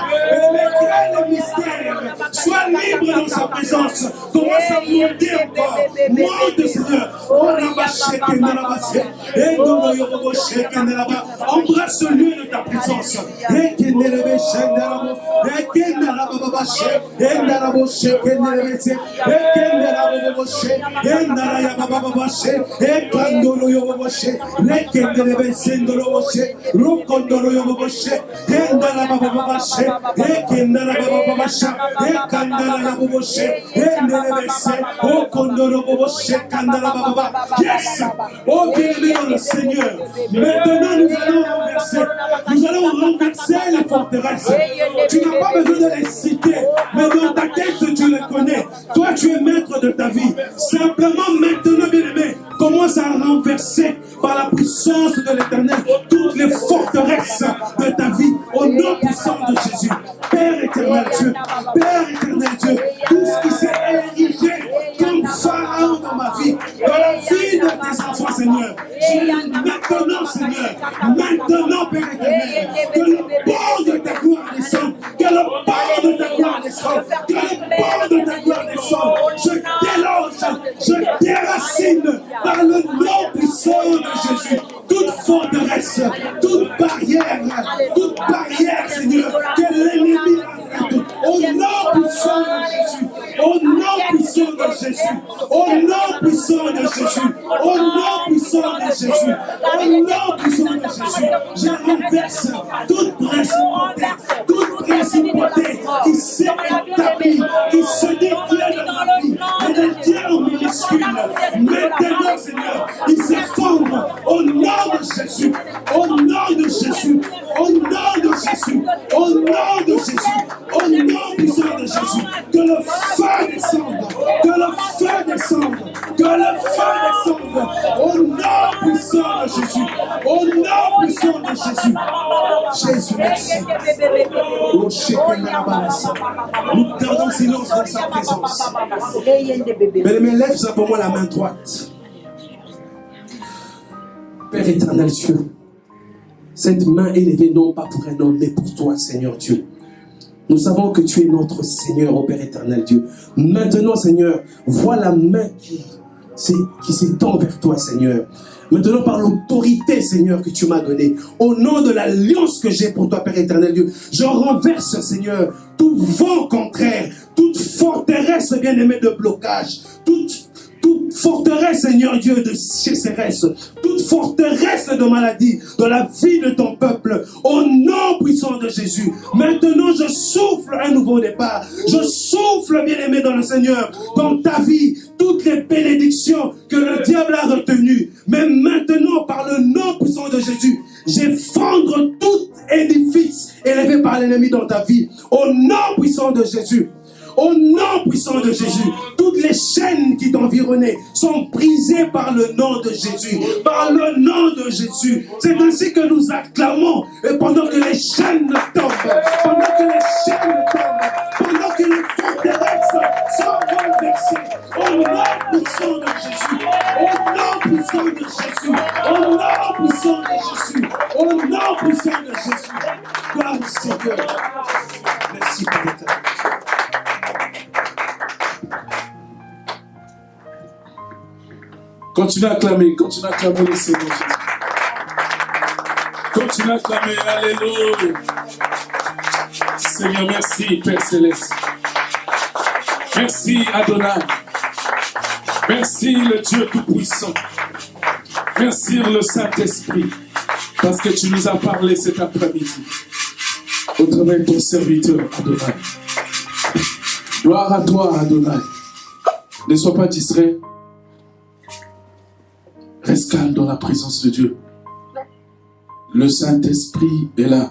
Le mystère soit libre dans sa présence. Commence à monter encore. Monte, Seigneur. Oh, Rabashekinah-Rabasé. Embrasse le lieu de ta présence. Yes! Oh, bien-aimé dans le Seigneur, maintenant nous allons renverser les forteresses. Tu n'as pas besoin de les citer, mais dans ta tête tu les connais. Toi tu es maître de ta vie. Simplement maintenant, bien-aimé, commence à renverser par la puissance de l'Éternel toutes les forteresses de ta vie au nom puissant de Jésus. Père éternel Dieu, tout ce qui s'est érigé comme Pharaon dans ma vie, dans la vie de tes enfants, Seigneur, maintenant, Seigneur, maintenant, Père éternel, que le bord de ta gloire descende, que le bord de ta gloire descende, que le bord de ta gloire descende. Je déloge, je déracine par le nom puissant de Jésus toute forteresse, toute barrière, Seigneur, que l'ennemi a fait. Au nom puissant de Jésus, au nom puissant de Jésus, au nom puissant de Jésus, au nom puissant de Jésus, au nom puissant de Jésus, je renverse toute principauté qui s'est établie, qui se détient dans ma vie, et détient en minuscule. Maintenant, Seigneur, il s'effondre au nom de Jésus, au nom de Jésus, au nom de Jésus, au nom de Jésus, au nom puissant de Jésus, que le feu descende, que le feu descende, que le feu descende, au nom puissant de Jésus, au nom puissant de Jésus. Jésus, merci. Oh, Shekinah-Rabasé. Nous gardons silence dans sa présence. Mais lève simplement la main droite. Père éternel Dieu, cette main élevée non pas pour un homme, mais pour toi, Seigneur Dieu. Nous savons que tu es notre Seigneur, ô Père éternel Dieu. Maintenant, Seigneur, vois la main qui s'étend vers toi, Seigneur. Maintenant, par l'autorité, Seigneur, que tu m'as donnée, au nom de l'alliance que j'ai pour toi, Père éternel Dieu, je renverse, Seigneur, tout vent contraire, toute forteresse, bien-aimée, de blocage, toute forteresse, Seigneur Dieu, de sécheresse, toute forteresse de maladie dans la vie de ton peuple, au nom puissant de Jésus. Maintenant, je souffle un nouveau départ. Je souffle, bien-aimé dans le Seigneur, dans ta vie, toutes les bénédictions que le diable a retenues. Mais maintenant, par le nom puissant de Jésus, j'effondre tout édifice élevé par l'ennemi dans ta vie, au nom puissant de Jésus. Au nom puissant de Jésus, toutes les chaînes qui t'ont t'environner sont brisés par le nom de Jésus. Par le nom de Jésus. C'est ainsi que nous acclamons. Et pendant que les chaînes tombent, pendant que les chaînes tombent, pendant que les forteresses sont renversées, au nom puissant de Jésus, au nom puissant de Jésus, au nom puissant de Jésus, au nom puissant de Jésus. Gloire au Seigneur. Merci pour l'éternité. Continue à acclamer le Seigneur Jésus. Continue à acclamer, alléluia. Seigneur, merci, Père Céleste. Merci, Adonai. Merci, le Dieu Tout-Puissant. Merci, le Saint-Esprit, parce que tu nous as parlé cet après-midi, au travers de ton serviteur, Adonai. Gloire à toi, Adonai. Ne sois pas distrait. Reste calme dans la présence de Dieu. Le Saint-Esprit est là.